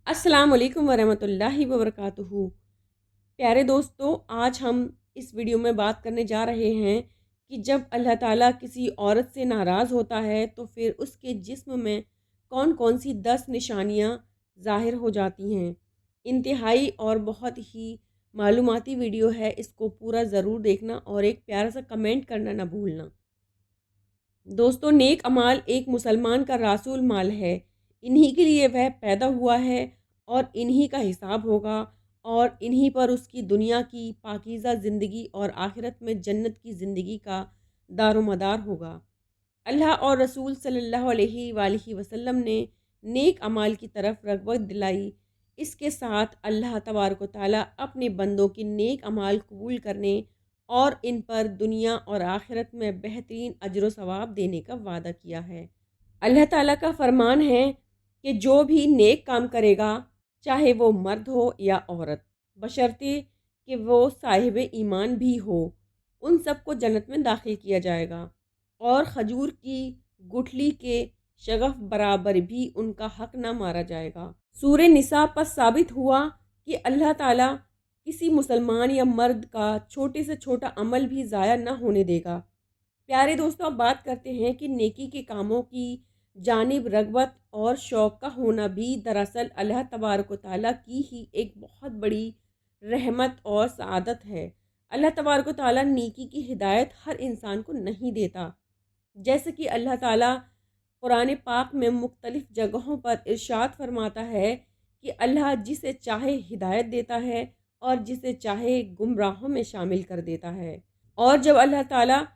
अस्सलाम वालेकुम वरहमतुल्लाहि वबरकातुहू। प्यारे दोस्तों, आज हम इस वीडियो में बात करने जा रहे हैं कि जब अल्लाह ताला किसी औरत से नाराज़ होता है तो फिर उसके जिस्म में कौन कौन सी 10 निशानियाँ ज़ाहिर हो जाती हैं। इंतहाई और बहुत ही मालूमाती वीडियो है, इसको पूरा ज़रूर देखना और एक प्यारा सा कमेंट करना ना भूलना। दोस्तों, नेक अमाल एक मुसलमान का रासूल माल है। इन्हीं के लिए वह पैदा हुआ है और इन्हीं का हिसाब होगा और इन्हीं पर उसकी दुनिया की पाकीज़ा ज़िंदगी और आखिरत में जन्नत की ज़िंदगी का दारोमदार होगा। अल्लाह और रसूल सल्लल्लाहु अलैहि वसल्लम ने नेक अमाल की तरफ रग़बत दिलाई। इसके साथ अल्लाह तबारक व तआला अपने बंदों के नेक अमाल कबूल करने और इन पर दुनिया और आखिरत में बेहतरीन अजर व सवाब देने का वादा किया है। अल्लाह ताला का फरमान है कि जो भी नेक काम करेगा, चाहे वो मर्द हो या औरत, बशर्ते कि वो साहिब ईमान भी हो, उन सबको जन्नत में दाखिल किया जाएगा और खजूर की गुठली के शगफ बराबर भी उनका हक न मारा जाएगा। सूरह निसा पर साबित हुआ कि अल्लाह ताला किसी मुसलमान या मर्द का छोटे से छोटा अमल भी ज़ाया न होने देगा। प्यारे दोस्तों, अब बात करते हैं कि नेकी के कामों की जानिब रग़बत और शौक़ का होना भी दरअसल अल्लाह तबारक व तआला की ही एक बहुत बड़ी रहमत और सआदत है। अल्लाह तबारक व तआला नेकी की हिदायत हर इंसान को नहीं देता। जैसे कि अल्लाह ताला कुरान पाक में मुख्तलिफ़ जगहों पर इरशाद फरमाता है कि अल्लाह जिसे चाहे हिदायत देता है और जिसे चाहे गुमराहों में शामिल कर देता है। और जब अल्लाह ताला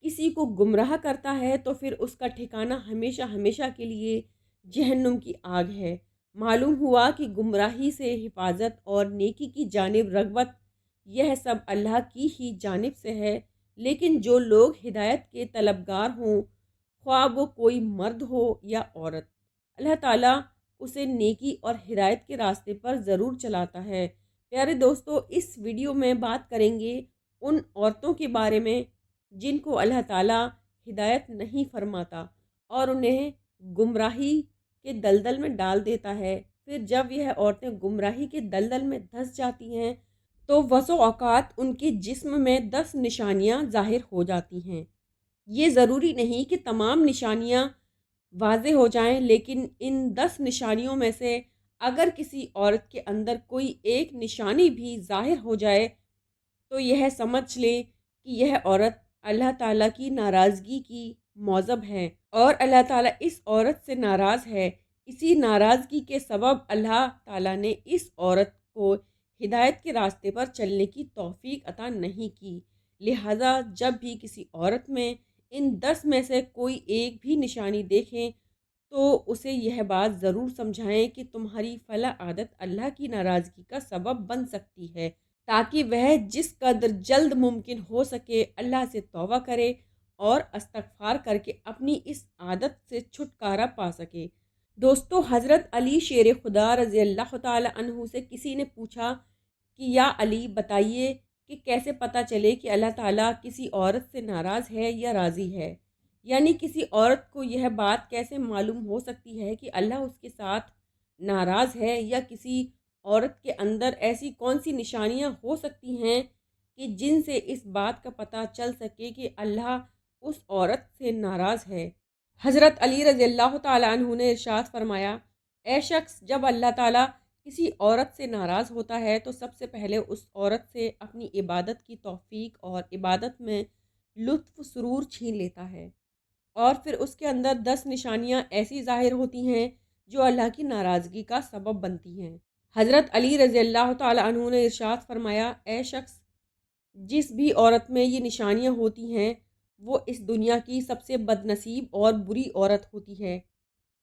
किसी को गुमराह करता है तो फिर उसका ठिकाना हमेशा हमेशा के लिए जहन्नुम की आग है। मालूम हुआ कि गुमराही से हिफाजत और नेकी की जानिब रग़बत यह सब अल्लाह की ही जानिब से है। लेकिन जो लोग हिदायत के तलबगार हों, ख्वाह वो कोई मर्द हो या औरत, अल्लाह ताला उसे नेकी और हिदायत के रास्ते पर ज़रूर चलाता है। प्यारे दोस्तों, इस वीडियो में बात करेंगे उन औरतों के बारे में जिनको अल्लाह ताला हिदायत नहीं फरमाता और उन्हें गुमराही के दलदल में डाल देता है। फिर जब यह औरतें गुमराही के दलदल में धंस जाती हैं तो वसो औकात उनके जिस्म में 10 निशानियां ज़ाहिर हो जाती हैं। ये ज़रूरी नहीं कि तमाम निशानियां वाज़े हो जाएं, लेकिन इन 10 निशानियों में से अगर किसी औरत के अंदर कोई एक निशानी भी ज़ाहिर हो जाए तो यह समझ लें कि यह औरत अल्लाह ताला की नाराज़गी की मौजब है और अल्लाह ताला इस औरत से नाराज़ है। इसी नाराज़गी के सबब अल्लाह ताला ने इस औरत को हिदायत के रास्ते पर चलने की तौफ़ीक अता नहीं की। लिहाजा जब भी किसी औरत में इन 10 में से कोई एक भी निशानी देखें तो उसे यह बात ज़रूर समझाएं कि तुम्हारी फला आदत अल्लाह की नाराज़गी का सबब बन सकती है, ताकि वह जिस कदर जल्द मुमकिन हो सके अल्लाह से तौबा करे और इस्तग़फ़ार करके अपनी इस आदत से छुटकारा पा सके। दोस्तों, हज़रत अली शेर खुदा रज़ी अल्लाह तआला अन्हु से किसी ने पूछा कि या अली, बताइए कि कैसे पता चले कि अल्लाह ताला किसी औरत से नाराज़ है या राज़ी है। यानी किसी औरत को यह बात कैसे मालूम हो सकती है कि अल्लाह उसके साथ नाराज़ है, या किसी औरत के अंदर ऐसी कौन सी निशानियां हो सकती हैं कि जिनसे इस बात का पता चल सके कि अल्लाह उस औरत से नाराज़ है। हज़रत अली रज़ी अल्लाह तआला अन्हु ने इरशाद फरमाया, ए शख्स, जब अल्लाह ताला किसी औरत से नाराज़ होता है तो सबसे पहले उस औरत से अपनी इबादत की तौफ़ीक और इबादत में लुत्फ़ सुरूर छीन लेता है और फिर उसके अंदर 10 निशानियां ऐसी ज़ाहिर होती हैं जो अल्लाह की नाराज़गी का सबब बनती हैं। हज़रत अली रज़ी अल्लाह तआला अन्हु ने इरशाद फरमाया, ए शख्स, जिस भी औरत में ये निशानियां होती हैं वो इस दुनिया की सबसे बदनसीब और बुरी औरत होती है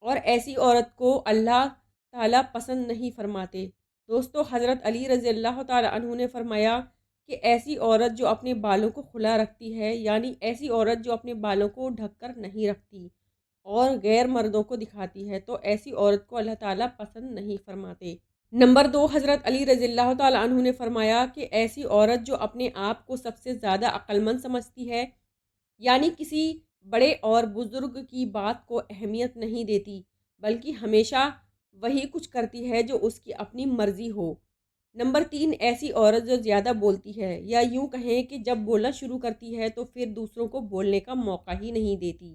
और ऐसी औरत को अल्लाह ताला पसंद नहीं फरमाते। दोस्तों, हज़रत अली रज़ी अल्लाह ताला अन्हु ने फरमाया कि ऐसी औरत जो अपने बालों को खुला रखती है, यानी ऐसी औरत जो अपने बालों को ढक कर नहीं रखती और गैर मर्दों को दिखाती है, तो ऐसी औरत को अल्लाह ताला पसंद नहीं फरमाते। नंबर 2, हज़रत अली रज़ी अल्लाह ताला अन्हु ने फरमाया कि ऐसी औरत जो अपने आप को सबसे ज़्यादा अक्लमंद समझती है, यानी किसी बड़े और बुज़ुर्ग की बात को अहमियत नहीं देती, बल्कि हमेशा وہی کچھ کرتی ہے جو اس کی اپنی مرضی ہو۔ نمبر 3، ایسی عورت جو زیادہ بولتی ہے، یا یوں کہیں کہ جب بولنا شروع کرتی ہے تو پھر دوسروں کو بولنے کا موقع ہی نہیں دیتی۔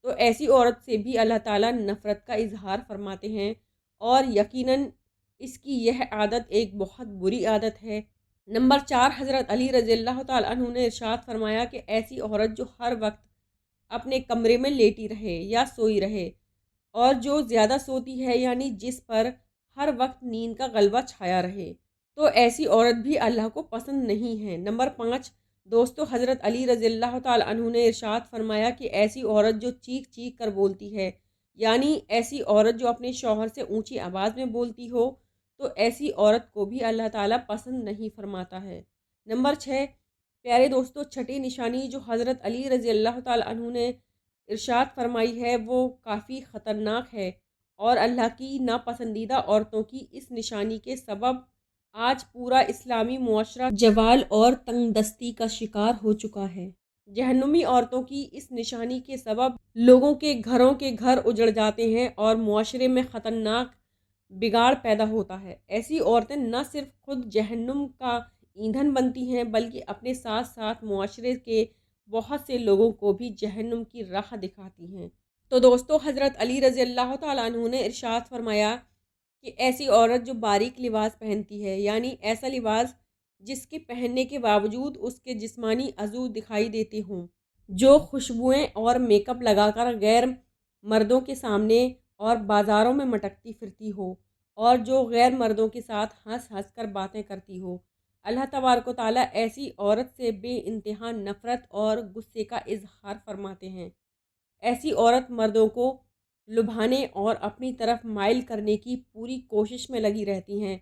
تو ایسی عورت سے بھی اللہ تعالیٰ نفرت کا اظہار فرماتے ہیں، اور یقیناً اس کی یہ عادت ایک بہت بری عادت ہے۔ نمبر 4، حضرت علی رضی اللہ تعالیٰ عنہ نے ارشاد فرمایا کہ ایسی عورت جو ہر وقت اپنے کمرے میں لیٹی رہے یا سوئی رہے، اور جو زیادہ سوتی ہے یعنی جس پر ہر وقت نیند کا غلبہ چھایا رہے، تو ایسی عورت بھی اللہ کو پسند نہیں ہے۔ نمبر 5، دوستو، حضرت علی رضی اللہ تعالیٰ عنہ نے ارشاد فرمایا کہ ایسی عورت جو چیخ چیخ کر بولتی ہے، یعنی ایسی عورت جو اپنے شوہر سے اونچی آواز میں بولتی ہو، تو ایسی عورت کو بھی اللہ تعالیٰ پسند نہیں فرماتا ہے۔ نمبر 6، پیارے دوستو، چھٹی نشانی جو حضرت علی رضی اللہ تعالیٰ عنہ نے ارشاد فرمائی ہے وہ کافی خطرناک ہے، اور اللہ کی ناپسندیدہ عورتوں کی اس نشانی کے سبب آج پورا اسلامی معاشرہ جوال اور تنگ دستی کا شکار ہو چکا ہے۔ جہنمی عورتوں کی اس نشانی کے سبب لوگوں کے گھر اجڑ جاتے ہیں اور معاشرے میں خطرناک بگاڑ پیدا ہوتا ہے۔ ایسی عورتیں نہ صرف خود جہنم کا ایندھن بنتی ہیں بلکہ اپنے ساتھ ساتھ معاشرے کے بہت سے لوگوں کو بھی جہنم کی راہ دکھاتی ہیں۔ تو دوستو، حضرت علی رضی اللہ تعالیٰ عنہ نے ارشاد فرمایا کہ ایسی عورت جو باریک لباس پہنتی ہے، یعنی ایسا لباس جس کے پہننے کے باوجود اس کے جسمانی عضو دکھائی دیتے ہوں، جو خوشبوئیں اور میک اپ لگا کر غیر مردوں کے سامنے اور بازاروں میں مٹکتی پھرتی ہو، اور جو غیر مردوں کے ساتھ ہنس ہنس کر باتیں کرتی ہو، اللہ تبارک و تعالیٰ ایسی عورت سے بے انتہا نفرت اور غصے کا اظہار فرماتے ہیں۔ ایسی عورت مردوں کو لبھانے اور اپنی طرف مائل کرنے کی پوری کوشش میں لگی رہتی ہیں،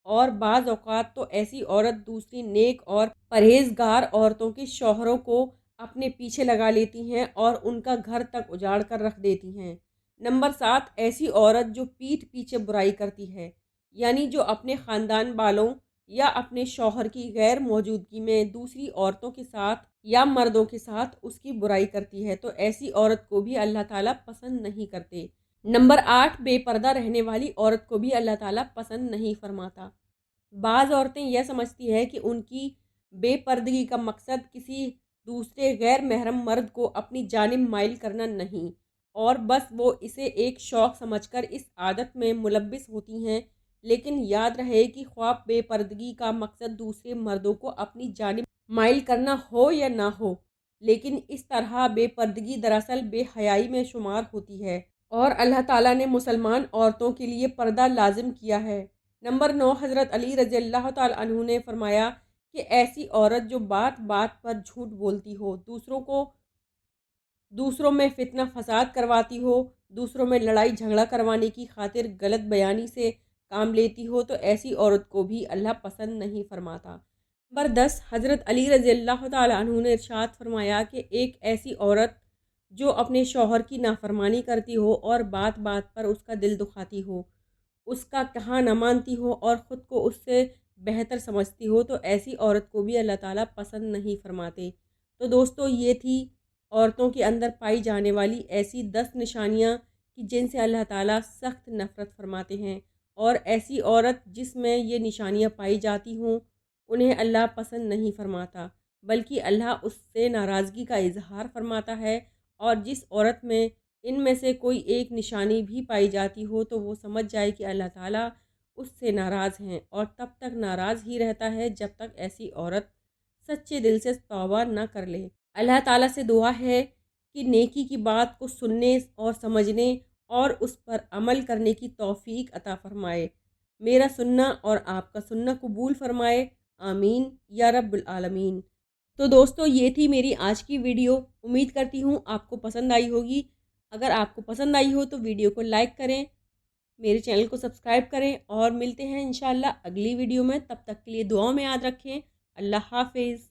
اور بعض اوقات تو ایسی عورت دوسری نیک اور پرہیزگار عورتوں کے شوہروں کو اپنے پیچھے لگا لیتی ہیں اور ان کا گھر تک اجاڑ کر رکھ دیتی ہیں۔ نمبر 7، ایسی عورت جو پیٹھ پیچھے برائی کرتی ہے، یعنی جو اپنے خاندان والوں یا اپنے شوہر کی غیر موجودگی میں دوسری عورتوں کے ساتھ یا مردوں کے ساتھ اس کی برائی کرتی ہے، تو ایسی عورت کو بھی اللہ تعالیٰ پسند نہیں کرتے۔ نمبر 8، بے پردہ رہنے والی عورت کو بھی اللہ تعالیٰ پسند نہیں فرماتا۔ بعض عورتیں یہ سمجھتی ہیں کہ ان کی بے پردگی کا مقصد کسی دوسرے غیر محرم مرد کو اپنی جانب مائل کرنا نہیں، اور بس وہ اسے ایک شوق سمجھ کر اس عادت میں ملبس ہوتی ہیں۔ لیکن یاد رہے کہ خواہ بے پردگی کا مقصد دوسرے مردوں کو اپنی جانب مائل کرنا ہو یا نہ ہو، لیکن اس طرح بے پردگی دراصل بے حیائی میں شمار ہوتی ہے، اور اللہ تعالیٰ نے مسلمان عورتوں کے لیے پردہ لازم کیا ہے۔ نمبر 9، حضرت علی رضی اللہ تعالیٰ عنہ نے فرمایا کہ ایسی عورت جو بات بات پر جھوٹ بولتی ہو، دوسروں میں فتنہ فساد کرواتی ہو، دوسروں میں لڑائی جھگڑا کروانے کی خاطر غلط بیانی سے کام لیتی ہو، تو ایسی عورت کو بھی اللہ پسند نہیں فرماتا۔ نمبر 10، حضرت علی رضی اللہ تعالیٰ عنہ نے ارشاد فرمایا کہ ایک ایسی عورت جو اپنے شوہر کی نافرمانی کرتی ہو اور بات بات پر اس کا دل دکھاتی ہو، اس کا کہا نہ مانتی ہو اور خود کو اس سے بہتر سمجھتی ہو، تو ایسی عورت کو بھی اللہ تعالیٰ پسند نہیں فرماتے۔ تو دوستو، یہ تھی عورتوں کے اندر پائی جانے والی ایسی 10 نشانیاں کہ جن سے اللہ تعالیٰ سخت نفرت فرماتے ہیں، اور ایسی عورت جس میں یہ نشانیاں پائی جاتی ہوں انہیں اللہ پسند نہیں فرماتا، بلکہ اللہ اس سے ناراضگی کا اظہار فرماتا ہے۔ اور جس عورت میں ان میں سے کوئی ایک نشانی بھی پائی جاتی ہو تو وہ سمجھ جائے کہ اللہ تعالیٰ اس سے ناراض ہیں، اور تب تک ناراض ہی رہتا ہے جب تک ایسی عورت سچے دل سے توبہ نہ کر لے۔ اللہ تعالیٰ سے دعا ہے کہ نیکی کی بات کو سننے اور سمجھنے اور اس پر عمل کرنے کی توفیق عطا فرمائے۔ میرا سننا اور آپ کا سننا قبول فرمائے، آمین یا رب العالمین۔ تو دوستو، یہ تھی میری آج کی ویڈیو، امید کرتی ہوں آپ کو پسند آئی ہوگی۔ اگر آپ کو پسند آئی ہو تو ویڈیو کو لائک کریں، میرے چینل کو سبسکرائب کریں، اور ملتے ہیں انشاءاللہ اگلی ویڈیو میں۔ تب تک کے لیے دعاؤں میں یاد رکھیں۔ اللہ حافظ۔